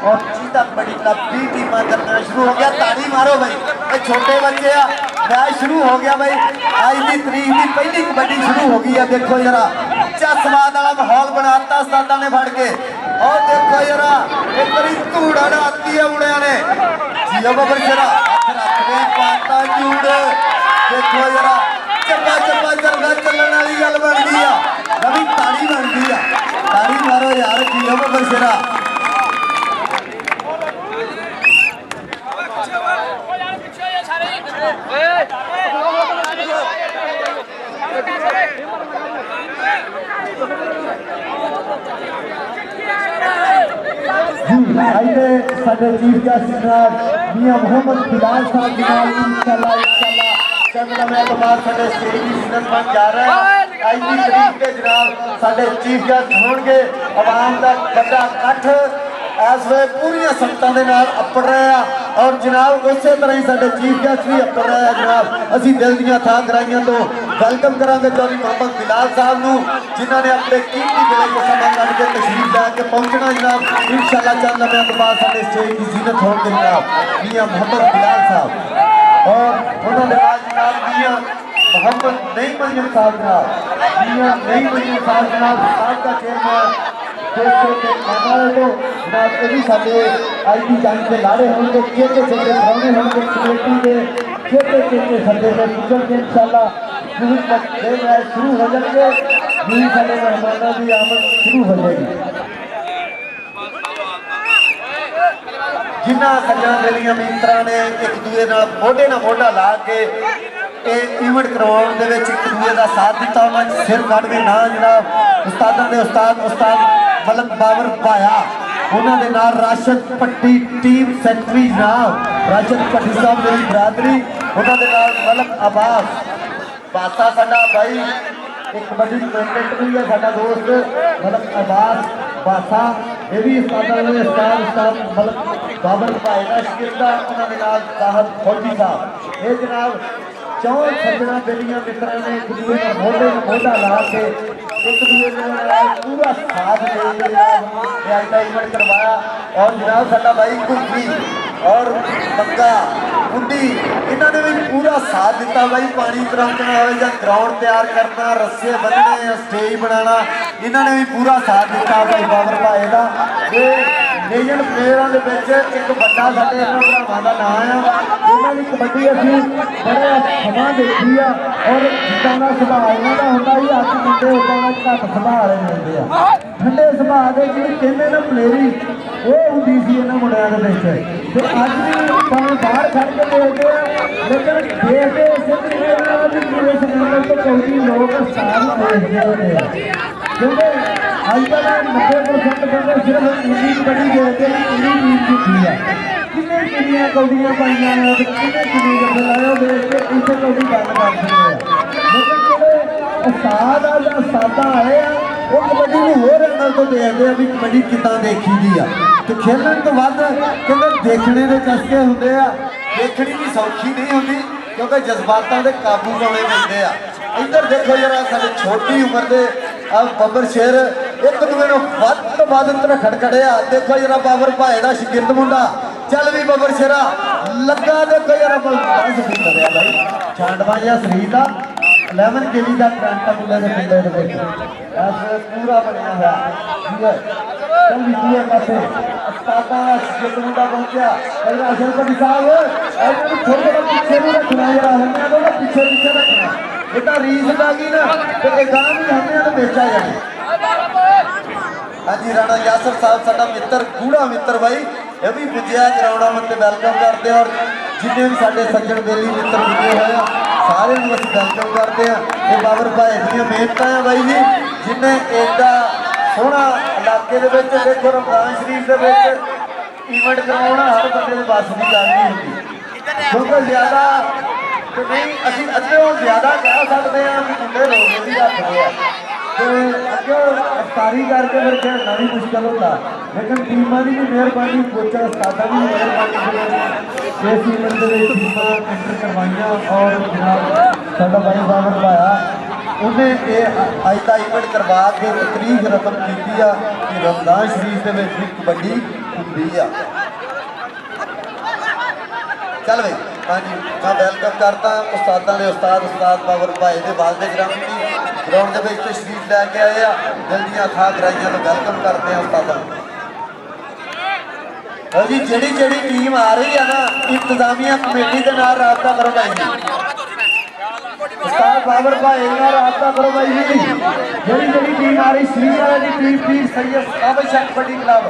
और चीता बड़ी लंबी टीमां करना शुरू हो गया। ताड़ी मारो भाई, छोटे बच्चे आ, मैच शुरू हो गया भाई। आज की तरीक की पहली कबड्डी शुरू हो गई है। देखो जरा चा स्वाद वाला माहौल बनाता उस्तादा ने फड़ के। और देखो जरा एक बारी धूड़ा डालती है मुंडिया ने। जियो बबर जरा पाता झूड़। देखो जरा चप्पा चप्पा चलगा चलने वाली गल बन गई है। रवि ताड़ी बन गई है, ताड़ी मारो यार जियो बबर जरा। साडे चीफ गेस्ट जनाब मियां मोहम्मद बिलाल साहब जनाब इंशाल्लाह चंद लम्हे तो बाद साडे स्टेज की जिन्नत बन जा रहा है। आज की तरीक के जनाब साडे चीफ गेस्ट होंगे। आवाम का बड़ा इकट्ठ इस वे पूरी संगतां दे नाल अपड़ रहे हैं। और जनाब उस तरह ही साडे चीफ गेस्ट भी अपड़ रहे हैं। जनाब असीं दिल दीआं थां कराइयां तो वेलकम करांगे चौधरी मोहम्मद बिलाल साहब नूं, जिन्हां ने अपने कीमती वेले को समा कढ के तशरीफ लैके पहुंचना। जनाब इंशाल्लाह चंद लम्हे तो बाद साडे स्टेज की जिन्नत होंगे जनाब मियां मोहम्मद बिलाल साहब। और उन्होंने आज जनाब मियां मोहम्मद नईम मंजूर साहब जनाब मियां नईम मंजूर साहब जनाब साहब का चेयरमैन आई की जंग के लाड़े होंगे। चेते चेते प्राणे होंगे कमेटी के चेते चेते सदे में पुजन इंशाल्लाह शुरू हो जाएंगे। सारे मेहमानों की आमद शुरू हो जाएगी। जिन्होंने सज्जा मेरिया मित्रा ने एक दूए मोढे ना मोढा ला के इवेंट करवाने एक दूए का साथ दिता। उन्होंने सिर कट के ना जनाब उस्तादा ने उस्ताद मलक बाबर पाया। उन्होंने नाल राशिद पट्टी टीम सैकटरी जनाब राशिद पट्टी साहब मेरी बरादरी। उन्होंने नाल मलक अब्बास बासा साडा भाई एक बड़ी कमेंटेटर भी है साडा दोस्त मलक अब्बास बासा। ये भी उस्ताद मलक बाबर भाई का शिरदा। उन्होंने नाल साहब फौजी साहब। ये जनाब चौं सज्जना बेलियां मित्रा ने एक दूसरे का मोढे में मोढा ला के एक दूसरे पूरा साथ दे इवेंट करवाया। और जनाब साडा भाई कुल्फी और बंगा गुड्डी इन्होंने भी पूरा साथ दिता भाई। पानी कराना हो या ग्राउंड तैयार करना, रस्से बन्नने, स्टेज बनाना, इन्होंने भी पूरा साथ दिता भाई बाबर भाई का। लेजेंड प्लेयरों के एक बड़ा साडे भरावां दा नाम है। इन्हों की कबड्डी असीं बड़े समा देखी आ। और जिदा का सुभाव इन्हों का होंदा ही अच मुंडे उदा घट सुभाव वाले मिलते हैं। ठंडे सुभाव के जी कहते ना पलेरी वो होंदी सी इन्होंने मुंडिया के विच। तो अज भी भावें बाहर खड़ के देखते हैं लेकिन देखते इस पूरे चैनल तो कई लोग साल देखते होते हैं। क्योंकि अजकल 90% बंदे सिर्फ पूरी कबड्डी देखते हैं पूरी टीम की है। किन्ने किन्नियां कौडियां पाइयां ने किन्ने किन्ने जफे लाए देख के इसे कौडी गल कर सकते हैं। लेकिन जो उस्ताद आ या उस्तादा आए हैं वो कबड्डी को होर एंगल तो देखते हैं भी कबड्डी कितना देखी दी है। तो खेलने तो वध कहते देखने के चस्के होंगे आ। देखनी भी सौखी नहीं होती क्योंकि जज्बातों के काबू पाने मिलते हैं। इधर देखो जरा साढ़े छोटी उम्र के बबर शेर एक दूसरे वध तो वध खड़खड़िया। देखो जरा बाबर भाई का शिगिरद मुंडा चल भी बबर शेरा लगा। देखो जरा बस भी करिया भाई छांडवा या शरीर का 11 केजी का ट्रंटा मुंडे के पिंडे पूरा बनया हुआ ठीक है। चल भी दूए पासे उस्तादा शिगिरद मुंडा पहुंचा राशिद पट्टी साहब थोड़ा पीछे भी रखना जरा हमने पीछे पीछे रखना बेटा रीस लगी ना तो गांव भी हमने तो बेचा जाए। हाँ जी राणा यासर साहब साडा मित्र गूढ़ा मित्र भाई ये भी पुजया ग्राउंडा मत वेलकम करते हैं। और जिन्हें भी साढ़े सज्जन बेली मित्र पुजे हुए हैं सारे अस वेलकम करते हैं। ये बाबर भाई दी मेहनत है भाई जी जिन्हें एडा सोहना इलाके देखो रमजान शरीफ के इवेंट करवाना हर बंदे बस की गल नहीं होती। क्योंकि ज्यादा तो नहीं अभी अगे ज्यादा कह सकते हैं कि मुंडे रोजे भी रखते हैं तो अगे अफ्तारी करके फिर खेलना भी मुश्किल होता। लेकिन टीमां की भी मेहरबानी कोचा उस्तादा की मेहरबानी इस इवेंट के टीमां एंटर करवाइया। और जनाब साडा भाई बाबर भाया उन्हें ये अज का इवेंट करवा के तकरीफ रकम की कि रमजान शरीफ के भी कबड्डी होंगी आ। चल भाई हाँ जी मैं वेलकम करता उस्तादा ने उस्ताद बाबर भाई ने वालदे ग्रामी की ग्राउंड के तशरीफ लैके आए आ। दिल दियां अथाह गहराइयां तो वेलकम करते हैं उस्तादा जी। जी टीम आ रही है ना इंतजामिया कमेटी के नाल राबता करो भाई जी। उस्ताद बाबर भाई नाल राबता करो भाई जी। जी टीम आ रही श्रीनगर की टीम पीर सैयद काबिल शेख कबड्डी क्लब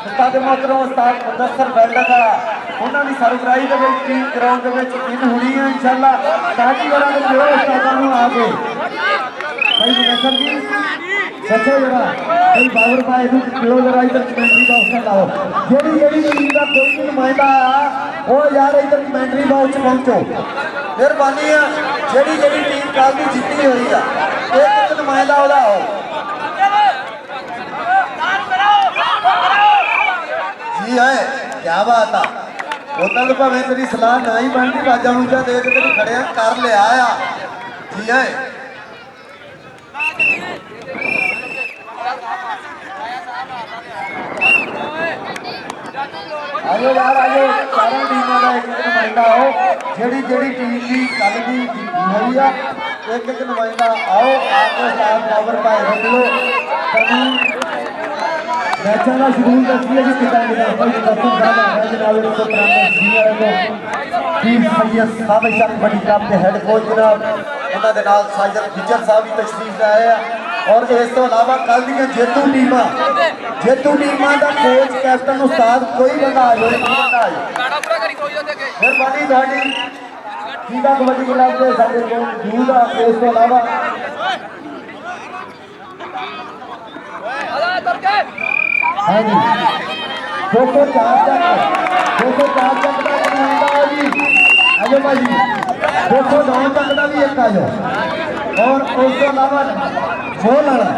उस्ताद मोहतरम उस्ताद मुदस्सर बेल्डा का उन्होंने सरबराही के टीम ग्राउंड इन होनी है इंशाअल्लाह। ताकि जरा जो उस्तादा आ गए भाई मुदस्सर जी सच्चे जरा भाई बाबर भाई किलो जरा इधर कमेंट्री बॉक्स में लाओ। जी टीम का कोई भी नुमाइंदा आया वो यार इधर कमेंट्री बॉक्स पहुंचो मेहरबानी है। जी टीम कल की जीती हुई है एक नुमाइंदा वो आओ जी है क्या बात है। उधर तो भावें तेरी सलाह ना ही बनती बाजा बूजा दे के तेरी खड़े कर लिया आ जी है। आजो यार आजो सारे टीमों का एक नुमाइंदा आओ। जी टीम की कल की जीती हुई है एक नुमाइंदा आओ आपको उस्ताद बाबर भाई रख लो मैचों का शेड्यूल दसिए जी कितना मिला भाई दर्शन साहब है जनाब 193 टीम सैयद काबिल शेख कबड्डी क्लब के हेड कोच जनाब उन्होंने नाल साजिद खिजर साहब भी तशरीफ लाए हैं। और इस तो इलावा कल दी जेतू टीमां का कोच कैप्टन उस्ताद कोई बंदा आ जाए मेहरबानी थोड़ी ठीक है कबड्डी क्लब के साडे कोल मौजूद है। इस तो इलावा हाँ जी 204 तक का नुमाइंदा हो जी आजो भाई जी 209 तक का भी एक आ जाओ। और उस तो अलावा वो लाना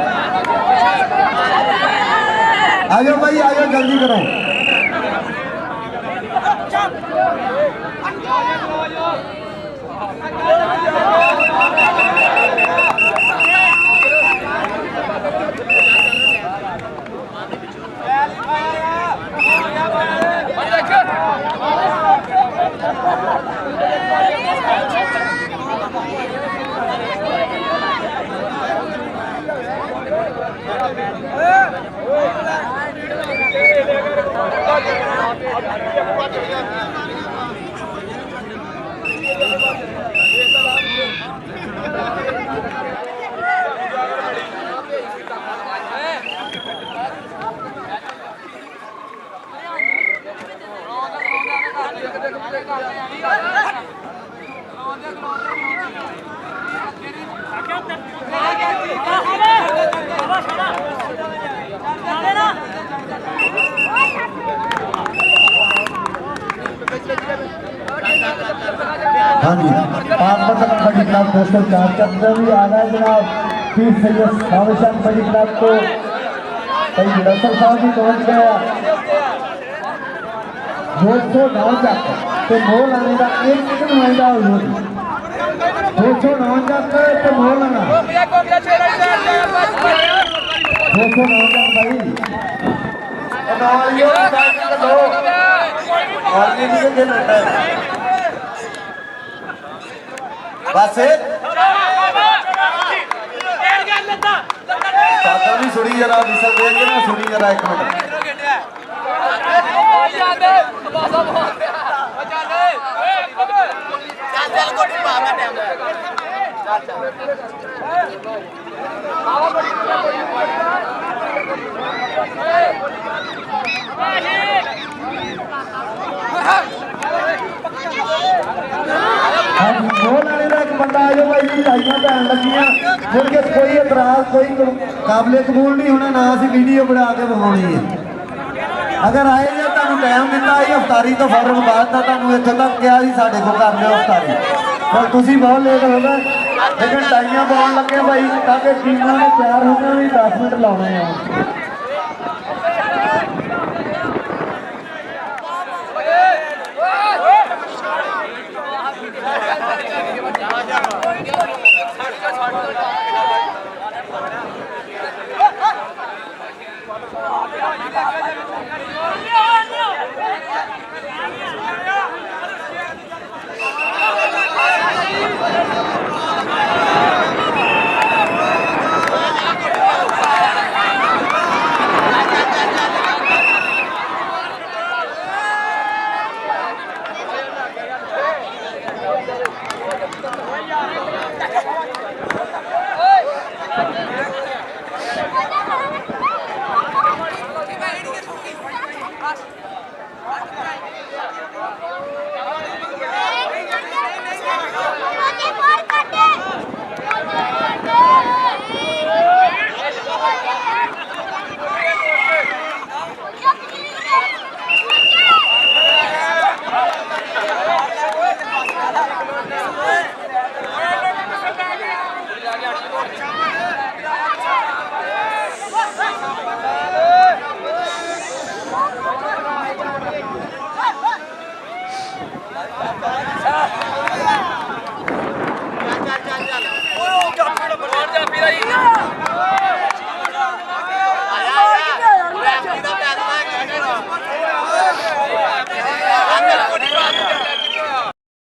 आजो भाई आजो जल्दी करो। हाँ जी पाकपतन कबड्डी क्लब 204 चंद्र भी आ रहा है जनाब पीर सैयद काबिल शेख कबड्डी क्लब को भाई मुदस्सर साहब भी पहुंच गया 209 तक तो मोल आने का एक नुमाइंदा हो 209 तक तो मोल आना 209 तक भाई बस भी सुनी जरा विसल दे ना सुनी जरा एक मिनट बंदा आ जाओ भाई लाइया पैन लगियां मुड़ के कोई एतराज कोई काबिले कबूल नहीं होना ना असी वीडियो बना के विखानी है। अगर आए या तुम टाइम दिता ही अफतारी तो फौरन बाद का तुम इतों तक क्या ही साढ़े को कर लो अफतारी पर तुम बहुत लेट हो गए लेकिन टाइयां पाने लगे भाई ताकि टीमों ने तैयार होने भी 10 मिनट लाने हैं।